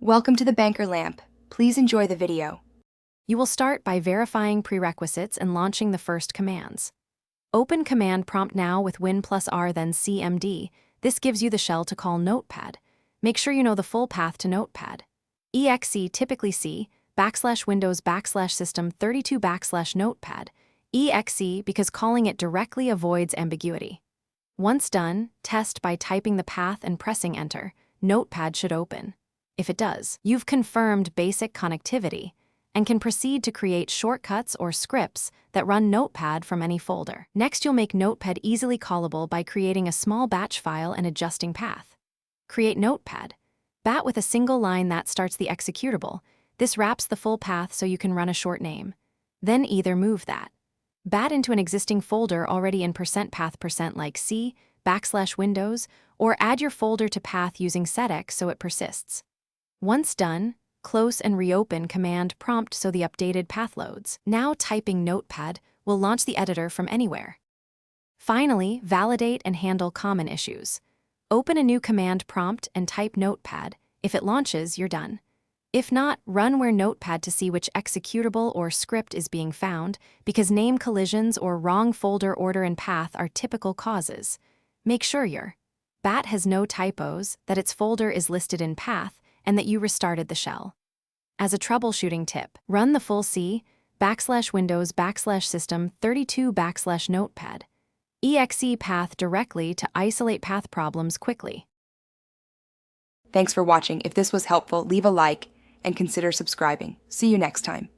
Welcome to the Banker Lamp. Please enjoy the video. You will start by verifying prerequisites and launching the first commands. Open Command Prompt now with Win+R then CMD. This gives you the shell to call Notepad. Make sure you know the full path to Notepad. exe typically C, \Windows \System 32 \Notepad. exe because calling it directly avoids ambiguity. Once done, test by typing the path and pressing Enter. Notepad should open. If it does, you've confirmed basic connectivity and can proceed to create shortcuts or scripts that run Notepad from any folder. Next, you'll make Notepad easily callable by creating a small batch file and adjusting path. Create Notepad. Bat with a single line that starts the executable. This wraps the full path so you can run a short name. Then either move that bat into an existing folder already in %path% like C, \Windows, or add your folder to path using setx so it persists. Once done, close and reopen Command Prompt so the updated path loads. Now typing Notepad will launch the editor from anywhere. Finally, validate and handle common issues. Open a new Command Prompt and type Notepad. If it launches, you're done. If not, run where Notepad to see which executable or script is being found, because name collisions or wrong folder order and path are typical causes. Make sure your bat has no typos, that its folder is listed in path, and that you restarted the shell. As a troubleshooting tip, run the full C, \Windows \System 32 \Notepad. exe path directly to isolate path problems quickly. Thanks for watching. If this was helpful, leave a like and consider subscribing. See you next time.